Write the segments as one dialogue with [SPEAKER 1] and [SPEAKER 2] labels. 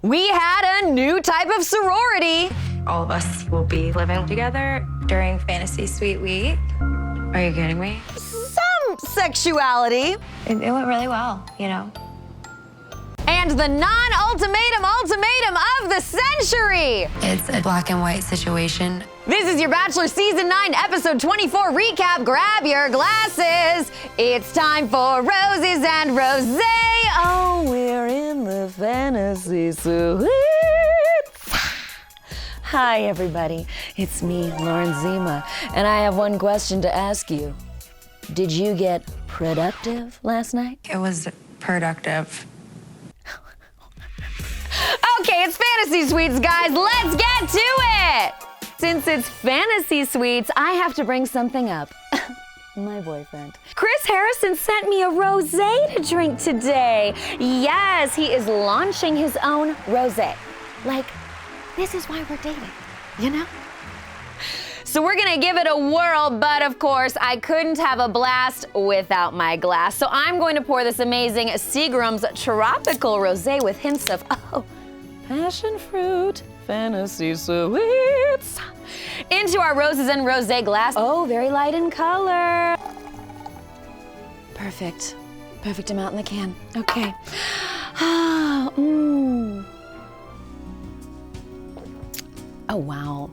[SPEAKER 1] We had a new type of sorority.
[SPEAKER 2] All of us will be living together during Fantasy Suite Week. Are you kidding me?
[SPEAKER 1] Some sexuality.
[SPEAKER 2] It went really well, you know.
[SPEAKER 1] And the non-ultimatum ultimatum of the century.
[SPEAKER 2] It's a black and white situation.
[SPEAKER 1] This is your Bachelor Season 9, Episode 24 recap. Grab your glasses. It's time for roses and rosé. Oh, we're in the fantasy suite. Hi, everybody. It's me, Lauren Zima, and I have one question to ask you. Did you get productive last night?
[SPEAKER 2] It was productive.
[SPEAKER 1] Okay, it's Fantasy Suites, guys. Let's get to it. Since it's Fantasy Suites, I have to bring something up. My boyfriend. Chris Harrison sent me a rosé to drink today. Yes, he is launching his own rosé. Like, this is why we're dating, you know? So we're gonna give it a whirl, but of course, I couldn't have a blast without my glass. So I'm going to pour this amazing Seagram's Tropical Rosé with hints of, passion fruit, fantasy sweets, into our roses and rosé glass. Oh, very light in color. Perfect. Perfect amount in the can. Okay. Oh, wow.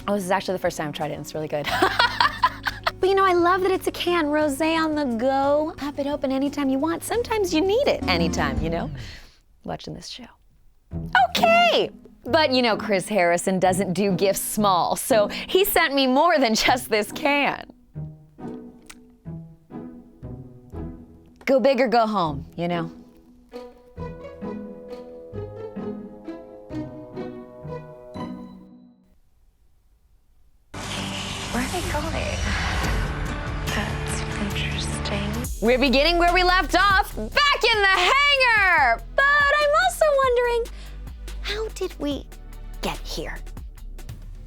[SPEAKER 1] Oh, this is actually the first time I've tried it, and it's really good. But you know, I love that it's a can. Rosé on the go. Pop it open anytime you want. Sometimes you need it anytime, you know? Watching this show. Okay! But you know, Chris Harrison doesn't do gifts small, so he sent me more than just this can. Go big or go home, you know?
[SPEAKER 2] Where are they going? That's interesting.
[SPEAKER 1] We're beginning where we left off, back in the hangar! But I'm also wondering, how did we get here?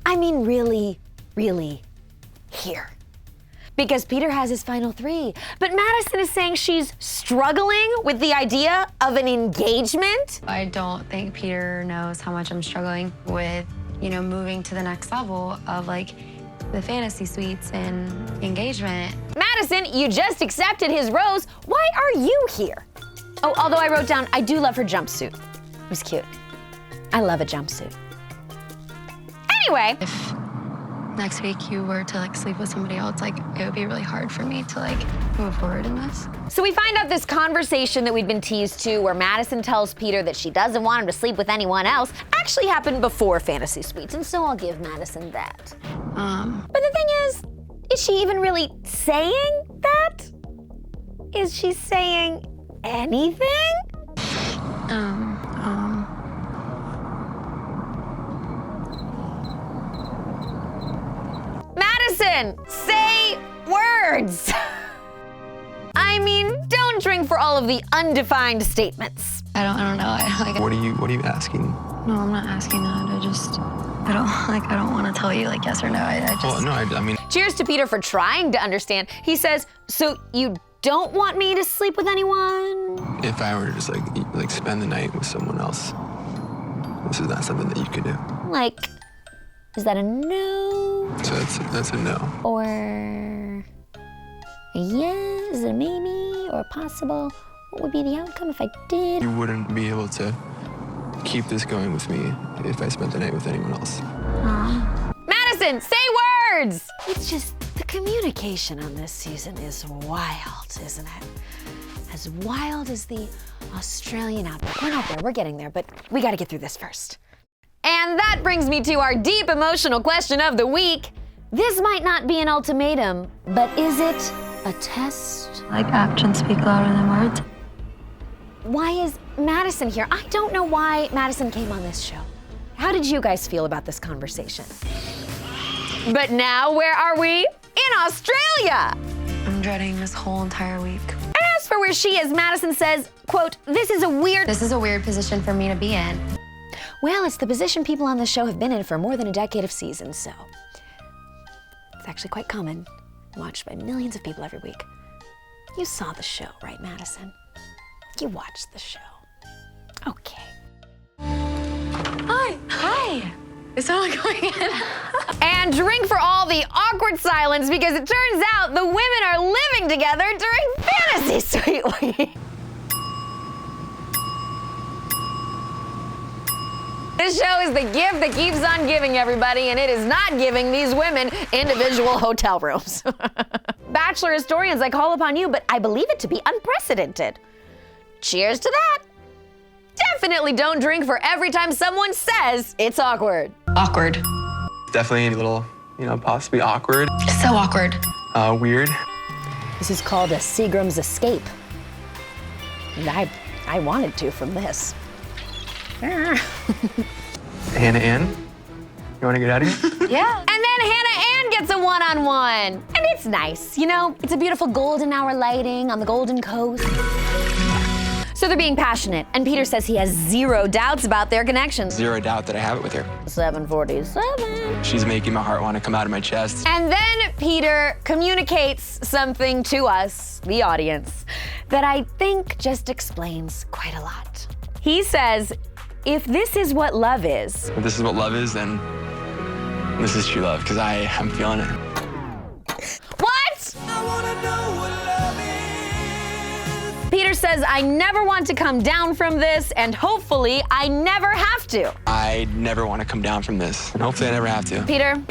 [SPEAKER 1] I mean, really, really here. Because Peter has his final 3, but Madison is saying she's struggling with the idea of an engagement.
[SPEAKER 2] I don't think Peter knows how much I'm struggling with, you know, moving to the next level of like the fantasy suites and engagement.
[SPEAKER 1] Madison, you just accepted his rose. Why are you here? Oh, although I wrote down, I do love her jumpsuit. It was cute. I love a jumpsuit. Anyway.
[SPEAKER 2] If next week you were to like sleep with somebody else, like it would be really hard for me to like move forward in this.
[SPEAKER 1] So we find out this conversation that we'd been teased to where Madison tells Peter that she doesn't want him to sleep with anyone else actually happened before Fantasy Suites, and so I'll give Madison that. But the thing is she even really saying that? Is she saying anything? Madison, say words. I mean, don't drink for all of the undefined statements.
[SPEAKER 2] I don't know.
[SPEAKER 3] What are you asking?
[SPEAKER 2] No, I'm not asking that. I don't want to tell you like yes or no.
[SPEAKER 3] I mean.
[SPEAKER 1] Cheers to Peter for trying to understand. He says, so you don't want me to sleep with anyone?
[SPEAKER 3] If I were to just like spend the night with someone else, this is not something that you could do.
[SPEAKER 1] Like, is that a no?
[SPEAKER 3] So that's a no.
[SPEAKER 1] Or a yes, is it a maybe, or a possible? What would be the outcome if I did?
[SPEAKER 3] You wouldn't be able to keep this going with me if I spent the night with anyone else.
[SPEAKER 1] Madison, say words! It's just, the communication on this season is wild, isn't it? As wild as the Australian outback. We're not there, we're getting there, but we gotta get through this first. And that brings me to our deep emotional question of the week. This might not be an ultimatum, but is it a test?
[SPEAKER 2] Like actions speak louder than words.
[SPEAKER 1] Why is Madison here? I don't know why Madison came on this show. How did you guys feel about this conversation? But now, where are we? In Australia!
[SPEAKER 2] I'm dreading this whole entire week.
[SPEAKER 1] As for where she is, Madison says, quote, this is a weird
[SPEAKER 2] position for me to be in.
[SPEAKER 1] Well, it's the position people on this show have been in for more than a decade of seasons, so it's actually quite common, watched by millions of people every week. You saw the show, right, Madison? You watched the show. Okay.
[SPEAKER 2] Is someone going in?
[SPEAKER 1] And drink for all the awkward silence because it turns out the women are living together during Fantasy Suite Week. This show is the gift that keeps on giving, everybody, and it is not giving these women individual hotel rooms. Bachelor historians, I call upon you, but I believe it to be unprecedented. Cheers to that. Definitely don't drink for every time someone says it's awkward.
[SPEAKER 2] Awkward.
[SPEAKER 3] Definitely a little, possibly awkward.
[SPEAKER 2] So awkward.
[SPEAKER 3] Weird.
[SPEAKER 1] This is called a Seagram's escape. And I wanted to from this.
[SPEAKER 3] Hannah Ann, you want to get out of here?
[SPEAKER 2] Yeah.
[SPEAKER 1] And then Hannah Ann gets a one-on-one. And it's nice, It's a beautiful golden hour lighting on the Golden Coast. So they're being passionate, and Peter says he has zero doubts about their connection.
[SPEAKER 3] Zero doubt that I have it with her.
[SPEAKER 1] 747.
[SPEAKER 3] She's making my heart want to come out of my chest.
[SPEAKER 1] And then Peter communicates something to us, the audience, that I think just explains quite a lot. He says, if this is what love is.
[SPEAKER 3] If this is what love is, then this is true love, because I'm feeling it.
[SPEAKER 1] What?
[SPEAKER 4] I wanna know what love is.
[SPEAKER 1] Peter says, I never want to come down from this, and hopefully I never have to.
[SPEAKER 3] I never want to come down from this, and hopefully I never have to.
[SPEAKER 1] Peter,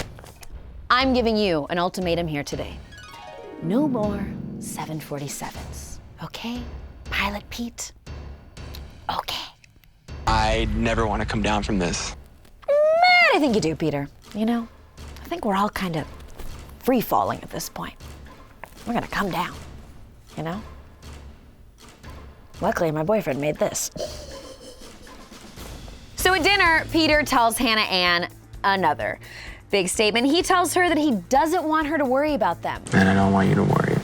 [SPEAKER 1] I'm giving you an ultimatum here today. No more 747s, okay? Pilot Pete? Okay.
[SPEAKER 3] I never want to come down from this.
[SPEAKER 1] I think you do, Peter. I think we're all kind of free-falling at this point. We're gonna come down, Luckily, my boyfriend made this. So at dinner, Peter tells Hannah Ann another big statement. He tells her that he doesn't want her to worry about them.
[SPEAKER 3] And I don't want you to worry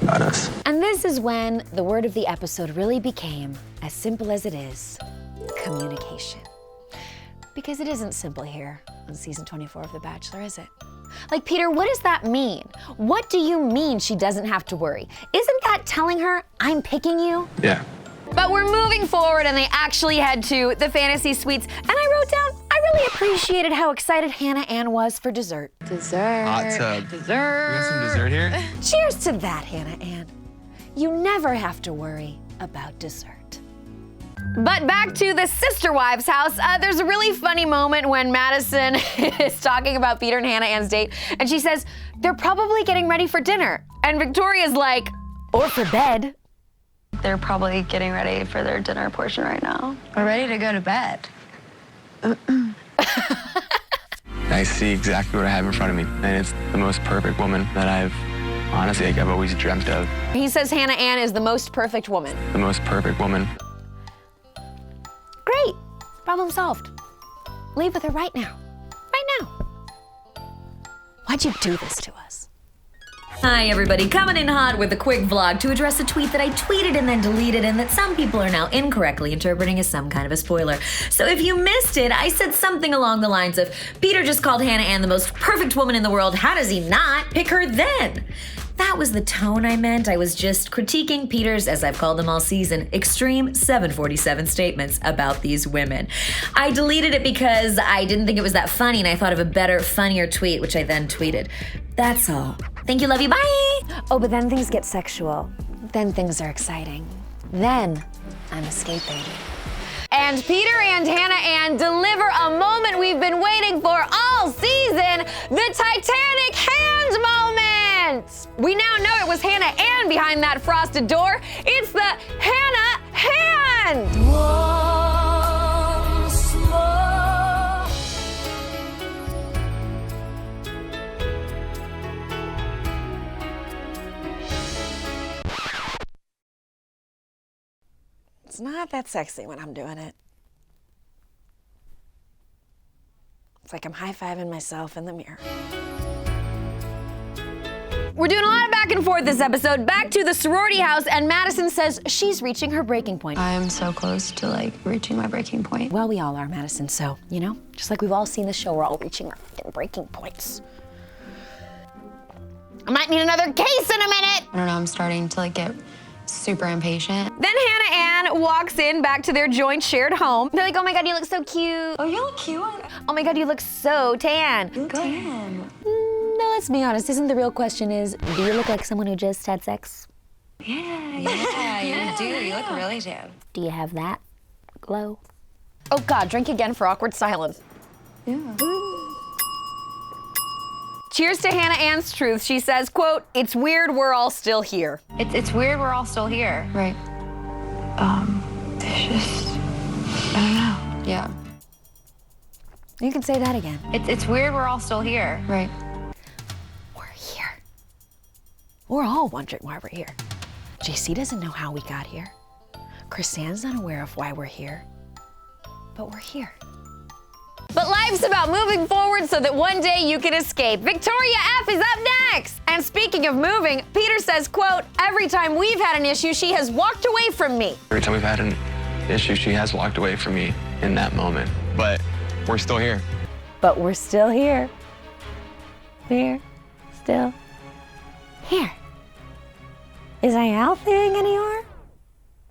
[SPEAKER 3] about us.
[SPEAKER 1] And this is when the word of the episode really became as simple as it is, communication. Because it isn't simple here on season 24 of The Bachelor, is it? Like, Peter, what does that mean? What do you mean she doesn't have to worry? Isn't that telling her I'm picking you?
[SPEAKER 3] Yeah.
[SPEAKER 1] But we're moving forward and they actually head to the fantasy suites. And I wrote down, I really appreciated how excited Hannah Ann was for dessert.
[SPEAKER 2] Dessert.
[SPEAKER 3] Hot tub.
[SPEAKER 2] Dessert.
[SPEAKER 3] We got some dessert here?
[SPEAKER 1] Cheers to that, Hannah Ann. You never have to worry about dessert. But back to the sister wives' house, there's a really funny moment when Madison is talking about Peter and Hannah Ann's date, and she says, they're probably getting ready for dinner. And Victoria's like, or for bed.
[SPEAKER 2] They're probably getting ready for their dinner portion right now. We're ready to go to bed.
[SPEAKER 3] I see exactly what I have in front of me, and it's the most perfect woman that I've always dreamt of.
[SPEAKER 1] He says Hannah Ann is the most perfect woman.
[SPEAKER 3] The most perfect woman.
[SPEAKER 1] Great, problem solved. Leave with her right now, Why'd you do this to us?
[SPEAKER 5] Hi everybody, coming in hot with a quick vlog to address a tweet that I tweeted and then deleted and that some people are now incorrectly interpreting as some kind of a spoiler. So if you missed it, I said something along the lines of, Peter just called Hannah Ann the most perfect woman in the world, how does he not pick her then? That was the tone I meant. I was just critiquing Peter's, as I've called them all season, extreme 747 statements about these women. I deleted it because I didn't think it was that funny and I thought of a better, funnier tweet, which I then tweeted. That's all. Thank you, love you, bye!
[SPEAKER 1] Oh, but then things get sexual. Then things are exciting. Then I'm escaping. And Peter and Hannah Ann deliver a moment we've been waiting for all season, the Titanic hand moment! We now know it was Hannah Ann behind that frosted door. It's the Hannah hand!
[SPEAKER 4] Once more.
[SPEAKER 1] It's not that sexy when I'm doing it. It's like I'm high-fiving myself in the mirror. We're doing a lot of back and forth this episode. Back to the sorority house, and Madison says she's reaching her breaking point.
[SPEAKER 2] I am so close to reaching my breaking point.
[SPEAKER 1] Well, we all are, Madison, so, just like we've all seen the show, we're all reaching our fucking breaking points. I might need another case in a minute.
[SPEAKER 2] I don't know, I'm starting to get super impatient.
[SPEAKER 1] Then Hannah Ann walks in back to their joint shared home. They're like, oh my God, you look so cute.
[SPEAKER 2] Oh, you look cute.
[SPEAKER 1] Oh my God, you look so tan.
[SPEAKER 2] You tan.
[SPEAKER 1] No, let's be honest. Isn't the real question is, do you look like someone who just had sex?
[SPEAKER 2] Yeah, you do. You look really tan.
[SPEAKER 1] Do you have that glow? Oh God, drink again for awkward silence.
[SPEAKER 2] Yeah.
[SPEAKER 1] Cheers to Hannah Ann's truth. She says, quote, it's weird we're all still here.
[SPEAKER 2] It's weird we're all still here. Right. It's just, I don't know. Yeah.
[SPEAKER 1] You can say that again.
[SPEAKER 2] It's weird we're all still here. Right.
[SPEAKER 1] We're here. We're all wondering why we're here. JC doesn't know how we got here. Chrisanne's unaware of why we're here. But we're here. But life's about moving forward so that one day you can escape. Victoria F is up next. And speaking of moving, Peter says, quote, every time we've had an issue, she has walked away from me.
[SPEAKER 3] Every time we've had an issue, she has walked away from me in that moment. But we're still here.
[SPEAKER 1] But we're still here. We're still here. Is I out thing anymore?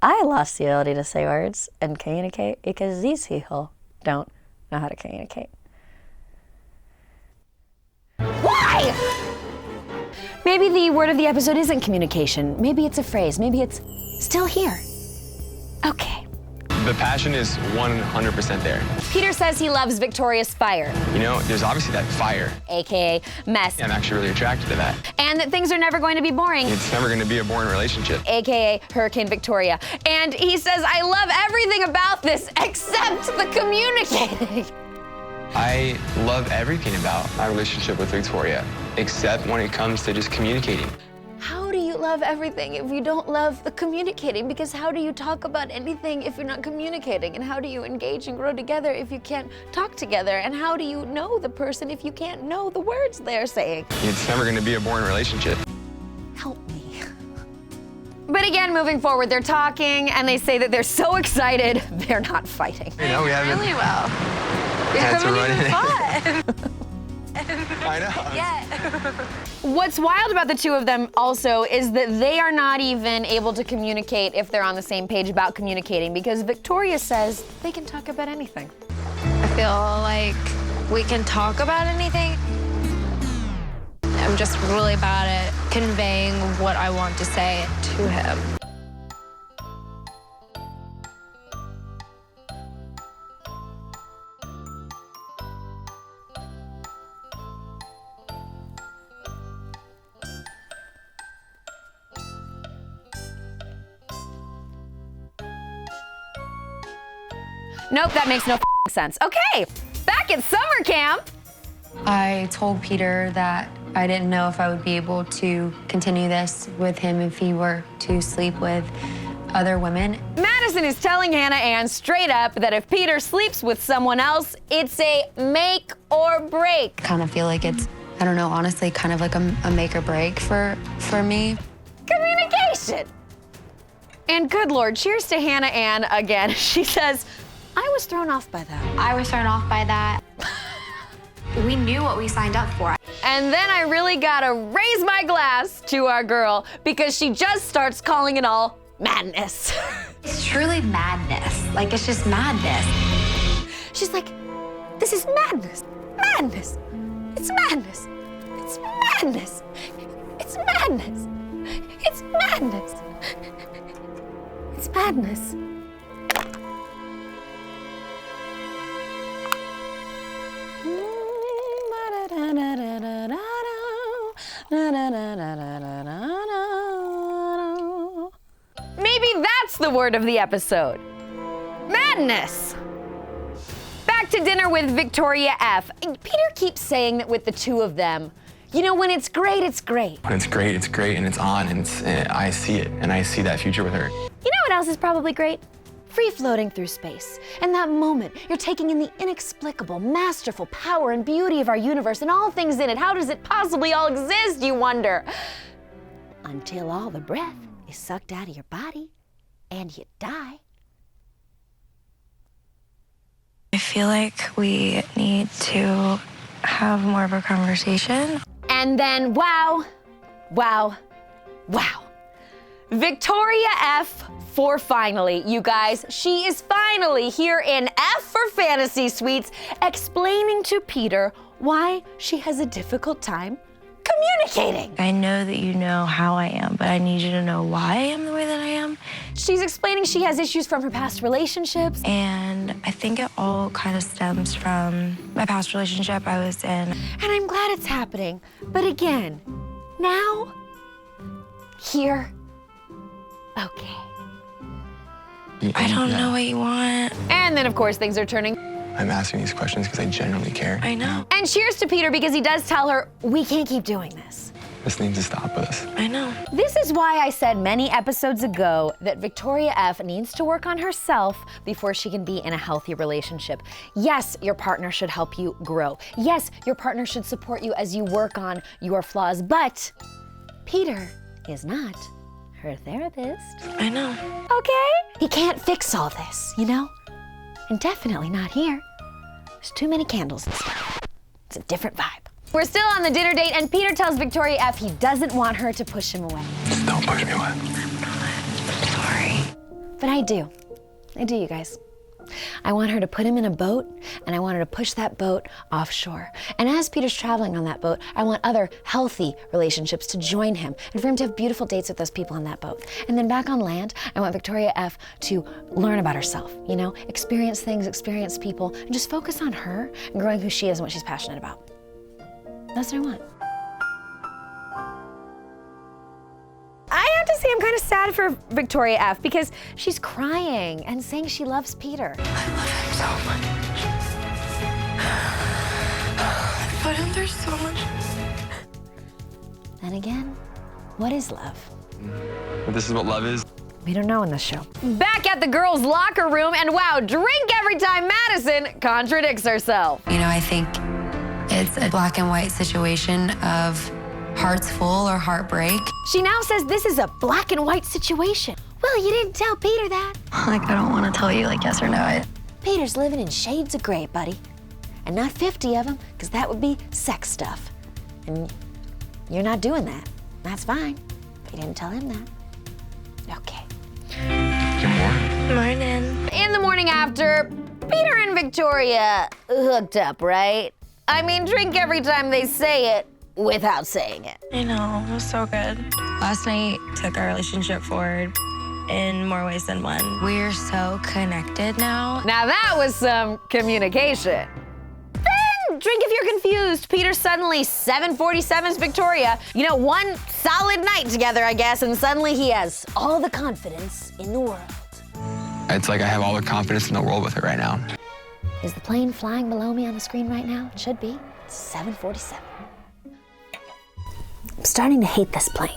[SPEAKER 1] I lost the ability to say words and communicate because these people don't know how to communicate. Why? Maybe the word of the episode isn't communication. Maybe it's a phrase. Maybe it's still here. Okay.
[SPEAKER 3] The passion is 100% there.
[SPEAKER 1] Peter says he loves Victoria's fire,
[SPEAKER 3] You know, there's obviously that fire.
[SPEAKER 1] AKA mess,
[SPEAKER 3] I'm actually really attracted to that.
[SPEAKER 1] and that things are never going to be boring,
[SPEAKER 3] It's never going to be a boring relationship.
[SPEAKER 1] AKA Hurricane Victoria. And he says, I love everything about this except the communicating.
[SPEAKER 3] I love everything about my relationship with Victoria, except when it comes to just communicating.
[SPEAKER 1] How do you love everything if you don't love the communicating? Because how do you talk about anything if you're not communicating? And how do you engage and grow together if you can't talk together? And how do you know the person if you can't know the words they're saying?
[SPEAKER 3] It's never going to be a boring relationship.
[SPEAKER 1] Help me. But again, moving forward, they're talking and they say that they're so excited they're not fighting.
[SPEAKER 3] You know, we haven't
[SPEAKER 2] Really well. We
[SPEAKER 3] had to
[SPEAKER 2] haven't
[SPEAKER 3] run
[SPEAKER 2] even
[SPEAKER 3] it.
[SPEAKER 2] fought.
[SPEAKER 3] I know.
[SPEAKER 2] Yeah.
[SPEAKER 1] What's wild about the two of them also is that they are not even able to communicate if they're on the same page about communicating, because Victoria says they can talk about anything.
[SPEAKER 2] I feel like we can talk about anything. I'm just really bad at conveying what I want to say to him.
[SPEAKER 1] Nope, that makes no sense. Okay, back at summer camp.
[SPEAKER 2] I told Peter that I didn't know if I would be able to continue this with him if he were to sleep with other women.
[SPEAKER 1] Madison is telling Hannah Ann straight up that if Peter sleeps with someone else, it's a make or break.
[SPEAKER 2] Kind of feel like it's, I don't know, honestly, kind of like a make or break for me.
[SPEAKER 1] Communication. And good Lord, cheers to Hannah Ann again. She says, I was thrown off by that.
[SPEAKER 2] I was thrown off by that. We knew what we signed up for.
[SPEAKER 1] And then I really gotta raise my glass to our girl because she just starts calling it all madness.
[SPEAKER 2] It's truly madness. Like, it's just madness.
[SPEAKER 1] She's like, this is madness. Madness. It's madness. It's madness. It's madness. It's madness. It's madness. Maybe that's the word of the episode. Madness. Back to dinner with Victoria F. Peter keeps saying that with the two of them, you know, when it's great, it's great.
[SPEAKER 3] When it's great, and it's on, and I see it, and I see that future with her.
[SPEAKER 1] You know what else is probably great? Free floating through space. And that moment, you're taking in the inexplicable, masterful power and beauty of our universe and all things in it. How does it possibly all exist, you wonder? Until all the breath is sucked out of your body and you die.
[SPEAKER 2] I feel like we need to have more of a conversation.
[SPEAKER 1] And then, wow, wow, wow. Victoria F for finally, you guys. She is finally here in F for Fantasy Suites, explaining to Peter why she has a difficult time communicating.
[SPEAKER 2] I know that you know how I am, but I need you to know why I am the way that I am.
[SPEAKER 1] She's explaining she has issues from her past relationships.
[SPEAKER 2] And I think it all kind of stems from my past relationship I was in.
[SPEAKER 1] And I'm glad it's happening. But again, now, here, okay.
[SPEAKER 2] I don't know what you want.
[SPEAKER 1] And then, of course, things are turning.
[SPEAKER 3] I'm asking these questions because I genuinely care.
[SPEAKER 2] I know.
[SPEAKER 1] And cheers to Peter because he does tell her, we can't keep doing this.
[SPEAKER 3] This needs to stop with us.
[SPEAKER 2] I know.
[SPEAKER 1] This is why I said many episodes ago that Victoria F needs to work on herself before she can be in a healthy relationship. Yes, your partner should help you grow. Yes, your partner should support you as you work on your flaws, but Peter is not her therapist.
[SPEAKER 2] I know.
[SPEAKER 1] Okay? He can't fix all this, you know? And definitely not here. There's too many candles and stuff. It's a different vibe. We're still on the dinner date, and Peter tells Victoria F he doesn't want her to push him away.
[SPEAKER 3] Just don't push me away.
[SPEAKER 2] I'm sorry.
[SPEAKER 1] But I do, you guys. I want her to put him in a boat, and I want her to push that boat offshore. And as Peter's traveling on that boat, I want other healthy relationships to join him and for him to have beautiful dates with those people on that boat. And then back on land, I want Victoria F to learn about herself, you know, experience things, experience people, and just focus on her and growing who she is and what she's passionate about. That's what I want. I have to say I'm kind of sad for Victoria F because she's crying and saying she loves Peter.
[SPEAKER 2] I love him so much. I put him through so much.
[SPEAKER 1] Then again, what is love?
[SPEAKER 3] But this is what love is.
[SPEAKER 1] We don't know in this show. Back at the girls' locker room, and wow, drink every time Madison contradicts herself.
[SPEAKER 6] You know, I think it's a black and white situation of hearts full or heartbreak.
[SPEAKER 1] She now says this is a black and white situation. Well, you didn't tell Peter that.
[SPEAKER 6] Like, I don't want to tell you, like, yes or no.
[SPEAKER 1] Peter's living in shades of gray, buddy. And not 50 of them, because that would be sex stuff. And you're not doing that. That's fine. But you didn't tell him that. Okay.
[SPEAKER 3] Good morning.
[SPEAKER 2] Morning.
[SPEAKER 1] In the morning after, Peter and Victoria hooked up, right? I mean, drink every time they say it without saying it.
[SPEAKER 2] I know, it was so good. Last night took our relationship forward in more ways than one.
[SPEAKER 6] We're so connected now.
[SPEAKER 1] Now that was some communication. Then, drink if you're confused. Peter suddenly 747's Victoria. You know, one solid night together, I guess, and suddenly he has all the confidence in the world.
[SPEAKER 3] It's like I have all the confidence in the world with it right now.
[SPEAKER 1] Is the plane flying below me on the screen right now? It should be. It's 747. I'm starting to hate this plane.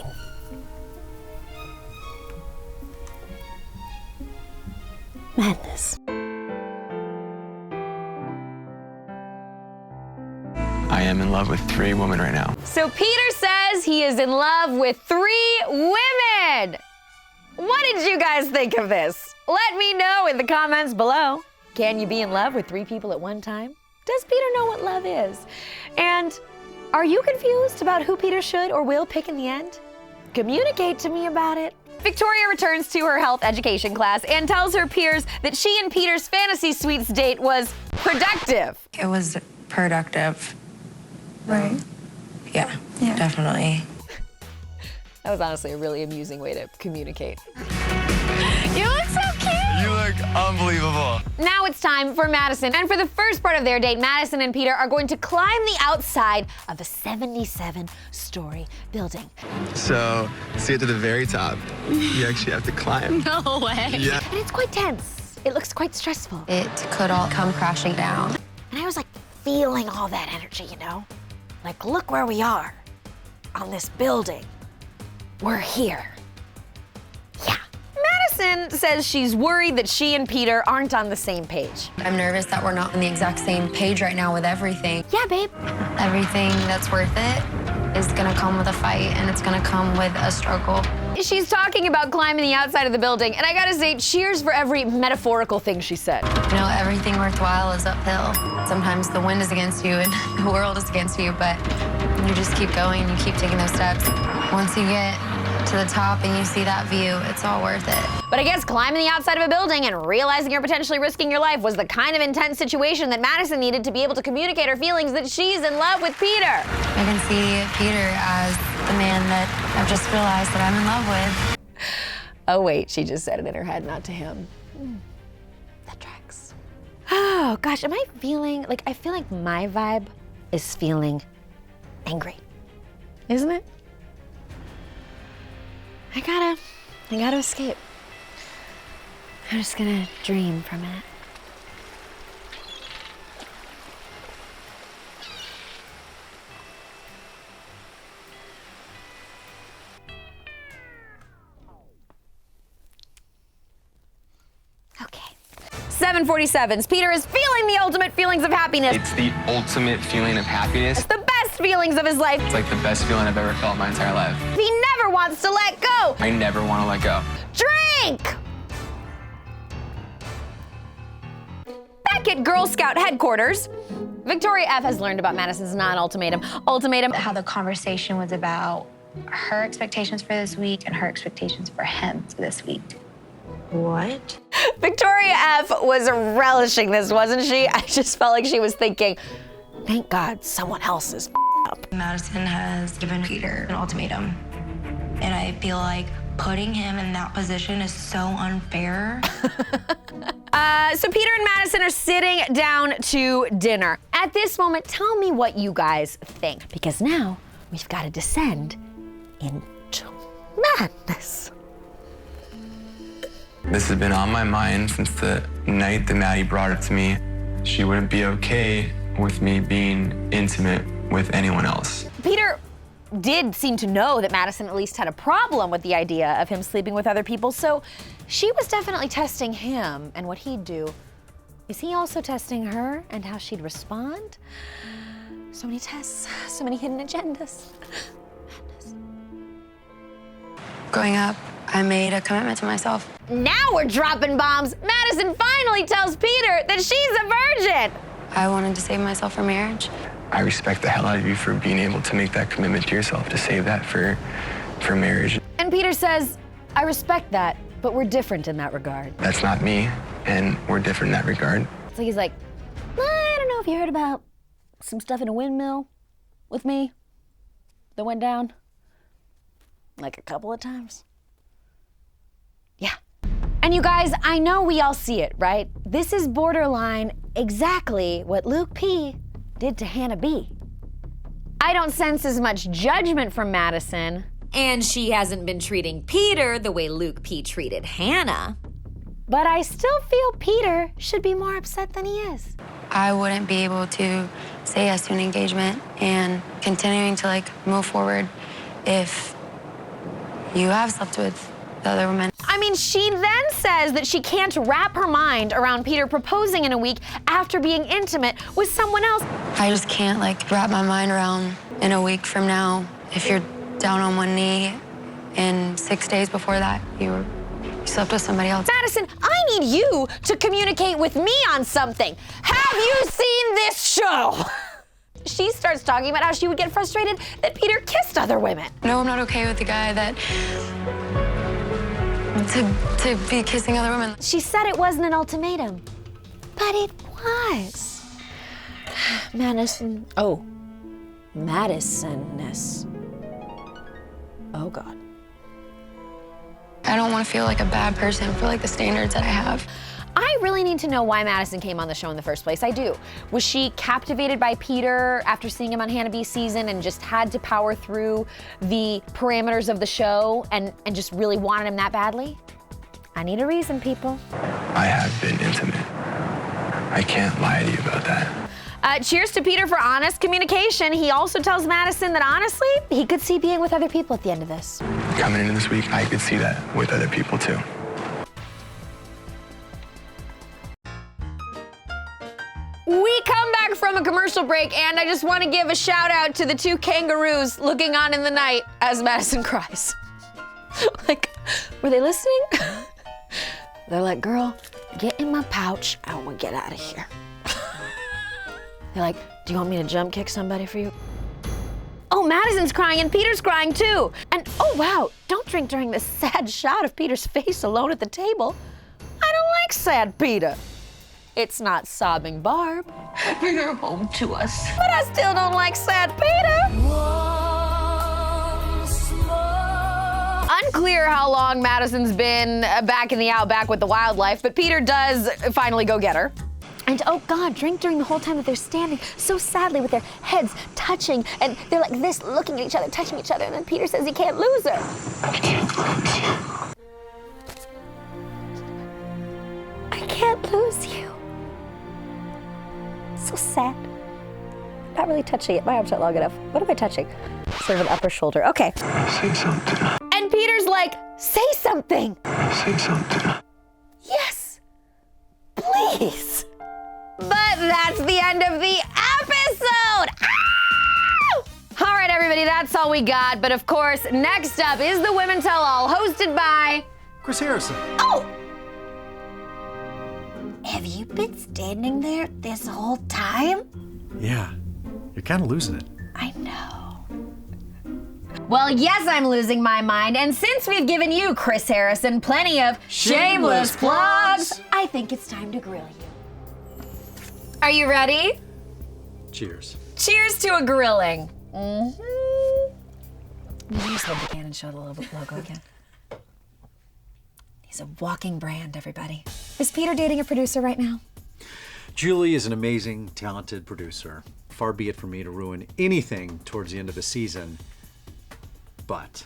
[SPEAKER 1] Madness.
[SPEAKER 3] I am in love with 3 women right now.
[SPEAKER 1] So Peter says he is in love with 3 women. What did you guys think of this? Let me know in the comments below. Can you be in love with 3 people at one time? Does Peter know what love is? And are you confused about who Peter should or will pick in the end? Communicate to me about it. Victoria returns to her health education class and tells her peers that she and Peter's fantasy suites date was productive.
[SPEAKER 6] It was productive. Right. Yeah, definitely.
[SPEAKER 1] That was honestly a really amusing way to communicate.
[SPEAKER 2] You look so cute.
[SPEAKER 3] You look unbelievable.
[SPEAKER 1] Now it's time for Madison. And for the first part of their date, Madison and Peter are going to climb the outside of a 77-story building.
[SPEAKER 3] So, to get to the very top, you actually have to climb.
[SPEAKER 2] No way.
[SPEAKER 3] Yeah.
[SPEAKER 1] And it's quite tense. It looks quite stressful.
[SPEAKER 6] It could all come crashing down.
[SPEAKER 1] And I was like feeling all that energy, you know? Like, look where we are on this building. We're here. Yeah. Madison says she's worried that she and Peter aren't on the same page.
[SPEAKER 6] I'm nervous that we're not on the exact same page right now with everything.
[SPEAKER 1] Yeah, babe.
[SPEAKER 6] Everything that's worth it is gonna come with a fight, and it's gonna come with a struggle.
[SPEAKER 1] She's talking about climbing the outside of the building, and I gotta say, cheers for every metaphorical thing she said.
[SPEAKER 6] You know, everything worthwhile is uphill. Sometimes the wind is against you and the world is against you, but you just keep going, you keep taking those steps. Once you get to the top and you see that view, it's all worth it.
[SPEAKER 1] But I guess climbing the outside of a building and realizing you're potentially risking your life was the kind of intense situation that Madison needed to be able to communicate her feelings that she's in love with Peter.
[SPEAKER 6] I can see Peter as the man that I've just realized that I'm in love with.
[SPEAKER 1] Oh wait, she just said it in her head, not to him. That tracks. Oh gosh, am I feeling, like, I feel like my vibe is feeling angry, isn't it? I gotta escape. I'm just gonna dream for a minute. Okay. 7:47. Peter is feeling the ultimate feelings of happiness.
[SPEAKER 3] It's the ultimate feeling of happiness.
[SPEAKER 1] It's the best feelings of his life.
[SPEAKER 3] It's like the best feeling I've ever felt in my entire life.
[SPEAKER 1] He never wants to let go.
[SPEAKER 3] I never want to let go.
[SPEAKER 1] Drink! Back at Girl Scout headquarters, Victoria F has learned about Madison's non-ultimatum.
[SPEAKER 2] How the conversation was about her expectations for this week and her expectations for him for this week. What?
[SPEAKER 1] Victoria F was relishing this, wasn't she? I just felt like she was thinking, thank God someone else is up.
[SPEAKER 6] Madison has given Peter an ultimatum, and I feel like putting him in that position is so unfair.
[SPEAKER 1] So Peter and Madison are sitting down to dinner. At this moment, tell me what you guys think, because now we've got to descend into madness.
[SPEAKER 3] This has been on my mind since the night that Maddie brought it to me. She wouldn't be okay with me being intimate with anyone else.
[SPEAKER 1] Peter did seem to know that Madison at least had a problem with the idea of him sleeping with other people, so she was definitely testing him and what he'd do. Is he also testing her and how she'd respond? So many tests, so many hidden agendas. Madness.
[SPEAKER 6] Growing up, I made a commitment to myself.
[SPEAKER 1] Now we're dropping bombs. Madison finally tells Peter that she's a virgin.
[SPEAKER 6] I wanted to save myself for marriage.
[SPEAKER 3] I respect the hell out of you for being able to make that commitment to yourself, to save that for marriage.
[SPEAKER 1] And Peter says, I respect that, but we're different in that regard.
[SPEAKER 3] That's not me, and we're different in that regard.
[SPEAKER 1] So he's like, I don't know if you heard about some stuff in a windmill with me that went down like a couple of times. Yeah. And you guys, I know we all see it, right? This is borderline exactly what Luke P did to Hannah B. I don't sense as much judgment from Madison.
[SPEAKER 5] And she hasn't been treating Peter the way Luke P treated Hannah.
[SPEAKER 1] But I still feel Peter should be more upset than he is.
[SPEAKER 6] I wouldn't be able to say yes to an engagement and continuing to move forward if you have slept with the other woman.
[SPEAKER 1] I mean, she then says that she can't wrap her mind around Peter proposing in a week after being intimate with someone else.
[SPEAKER 6] I just can't wrap my mind around in a week from now if you're down on one knee and 6 days before that you slept with somebody else.
[SPEAKER 1] Madison, I need you to communicate with me on something. Have you seen this show? She starts talking about how she would get frustrated that Peter kissed other women.
[SPEAKER 6] No, I'm not okay with the guy that to be kissing other women.
[SPEAKER 1] She said it wasn't an ultimatum, but it was. Madison. Oh, Madison-ness. Oh, God.
[SPEAKER 6] I don't want to feel like a bad person for the standards that I have.
[SPEAKER 1] I really need to know why Madison came on the show in the first place. I do. Was she captivated by Peter after seeing him on Hannah B's season and just had to power through the parameters of the show and just really wanted him that badly? I need a reason, people.
[SPEAKER 3] I have been intimate. I can't lie to you about that.
[SPEAKER 1] Cheers to Peter for honest communication. He also tells Madison that honestly, he could see being with other people at the end of this.
[SPEAKER 3] Coming into this week, I could see that with other people too.
[SPEAKER 1] We come back from a commercial break, and I just want to give a shout out to the two kangaroos looking on in the night as Madison cries. Were they listening? They're like, girl, get in my pouch, and we'll get out of here. They're like, do you want me to jump kick somebody for you? Oh, Madison's crying and Peter's crying too. And Oh, wow, don't drink during this sad shot of Peter's face alone at the table. I don't like sad Peter. It's not sobbing Barb.
[SPEAKER 7] Bring her home to us.
[SPEAKER 1] But I still don't like sad Peter. Unclear how long Madison's been back in the outback with the wildlife, but Peter does finally go get her. And oh God, drink during the whole time that they're standing so sadly with their heads touching, and they're like this, looking at each other, touching each other, and then Peter says he can't lose her.
[SPEAKER 7] I can't lose you.
[SPEAKER 1] I can't lose you. So sad. Not really touching it. My arm's not long enough. What am I touching? Sort of an upper shoulder. Okay.
[SPEAKER 7] Say something.
[SPEAKER 1] And Peter's like, say something.
[SPEAKER 7] Say something.
[SPEAKER 1] Yes. Please. But that's the end of the episode. Ow! All right, everybody, that's all we got. But of course, next up is the Women Tell All, hosted by
[SPEAKER 8] Chris Harrison.
[SPEAKER 1] Oh!
[SPEAKER 9] Have you been standing there this whole time?
[SPEAKER 8] Yeah, you're kind of losing it.
[SPEAKER 9] I know.
[SPEAKER 1] Well, yes, I'm losing my mind. And since we've given you, Chris Harrison, plenty of shameless plugs, I think it's time to grill you. Are you ready?
[SPEAKER 8] Cheers.
[SPEAKER 1] Cheers to a grilling. Mm-hmm. Will you just hold the can and show the logo again? He's a walking brand, everybody. Is Peter dating a producer right now?
[SPEAKER 8] Julie is an amazing, talented producer. Far be it from me to ruin anything towards the end of the season, but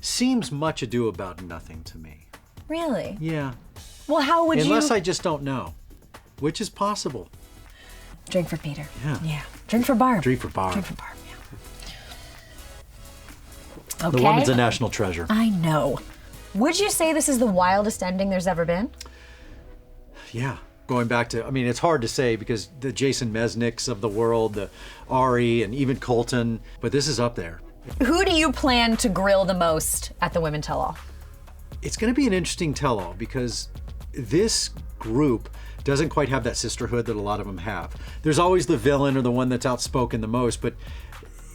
[SPEAKER 8] seems much ado about nothing to me.
[SPEAKER 1] Really?
[SPEAKER 8] Yeah.
[SPEAKER 1] Well, how would
[SPEAKER 8] Unless
[SPEAKER 1] you...
[SPEAKER 8] I just don't know, which is possible.
[SPEAKER 1] Drink for Peter.
[SPEAKER 8] Yeah.
[SPEAKER 1] Yeah. Drink for Barb.
[SPEAKER 8] Drink for Barb.
[SPEAKER 1] Drink for Barb, yeah. Okay.
[SPEAKER 8] The woman's a national treasure.
[SPEAKER 1] I know. Would you say this is the wildest ending there's ever been?
[SPEAKER 8] Yeah. Going back to, I mean, it's hard to say because the Jason Mesnicks of the world, the Ari, and even Colton, but this is up there.
[SPEAKER 1] Who do you plan to grill the most at the Women Tell All?
[SPEAKER 8] It's going to be an interesting tell-all because this group doesn't quite have that sisterhood that a lot of them have. There's always the villain or the one that's outspoken the most, but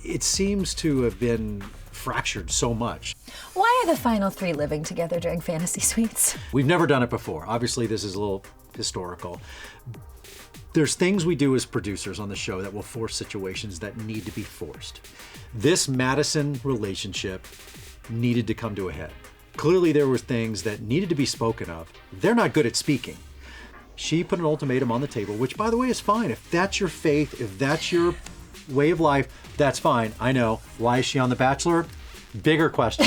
[SPEAKER 8] it seems to have been fractured so much.
[SPEAKER 1] Why are the final three living together during fantasy suites?
[SPEAKER 8] We've never done it before. Obviously, this is a little historical. There's things we do as producers on the show that will force situations that need to be forced. This Madison relationship needed to come to a head. Clearly, there were things that needed to be spoken of. They're not good at speaking. She put an ultimatum on the table, which, by the way, is fine. If that's your faith, if that's your way of life, that's fine. I know. Why is she on The Bachelor? Bigger question.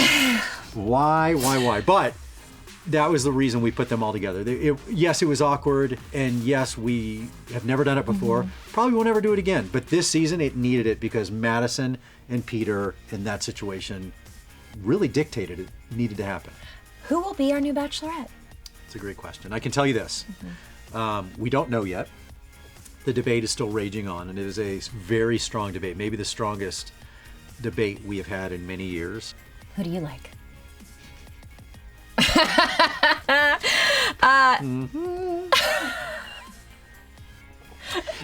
[SPEAKER 8] Why? But that was the reason we put them all together. Yes, it was awkward, and yes, we have never done it before. Mm-hmm. Probably won't ever do it again. But this season, it needed it because Madison and Peter in that situation really dictated it needed to happen.
[SPEAKER 1] Who will be our new Bachelorette?
[SPEAKER 8] It's a great question. I can tell you this. We don't know yet. The debate is still raging on, and it is a very strong debate, maybe the strongest debate we have had in many years.
[SPEAKER 1] Who do you like?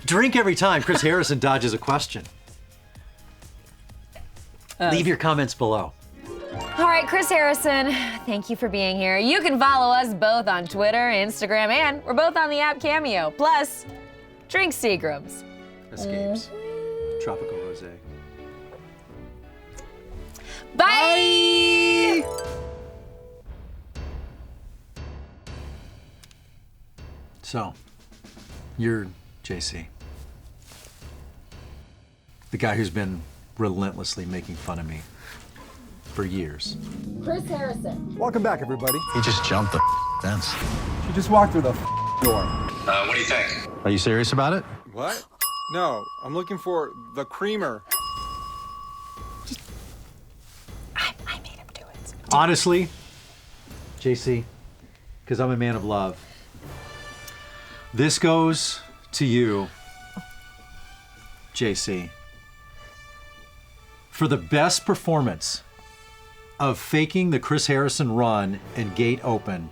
[SPEAKER 8] Drink every time Chris Harrison dodges a question. Leave your comments below.
[SPEAKER 1] All right, Chris Harrison, thank you for being here. You can follow us both on Twitter, Instagram, and we're both on the app Cameo. Plus, drink Seagram's.
[SPEAKER 8] Escapes. Tropical rosé.
[SPEAKER 1] Bye!
[SPEAKER 8] So, you're JC. The guy who's been relentlessly making fun of me for years.
[SPEAKER 1] Chris Harrison.
[SPEAKER 10] Welcome back, everybody.
[SPEAKER 11] He just jumped the fence.
[SPEAKER 10] She just walked through the door.
[SPEAKER 11] What do you think? Are you serious about it?
[SPEAKER 10] What? No, I'm looking for the creamer.
[SPEAKER 1] I made him do it.
[SPEAKER 8] Honestly, JC, because I'm a man of love, this goes to you, JC, for the best performance of faking the Chris Harrison run and gate open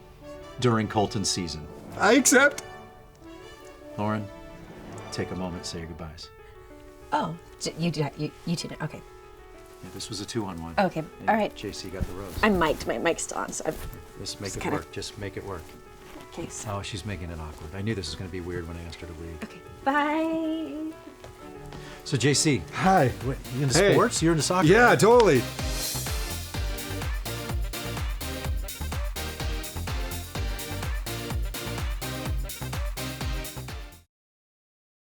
[SPEAKER 8] during Colton's season.
[SPEAKER 10] I accept.
[SPEAKER 8] Lauren, take a moment, say your goodbyes.
[SPEAKER 1] Oh, you did it. Okay.
[SPEAKER 8] Yeah, this was a 2-on-1.
[SPEAKER 1] Okay, all right.
[SPEAKER 8] JC got the rose.
[SPEAKER 1] I'm mic'd. My mic's still on, so I'm
[SPEAKER 8] Just make it
[SPEAKER 1] kinda-
[SPEAKER 8] work. Just make it work.
[SPEAKER 1] okay. So.
[SPEAKER 8] Oh, she's making it awkward. I knew this was going to be weird when I asked her to leave.
[SPEAKER 1] Okay. Bye.
[SPEAKER 8] So JC,
[SPEAKER 10] Hi.
[SPEAKER 8] what, you into
[SPEAKER 10] Hey.
[SPEAKER 8] sports? You're into soccer?
[SPEAKER 10] Yeah,
[SPEAKER 8] right?
[SPEAKER 10] totally.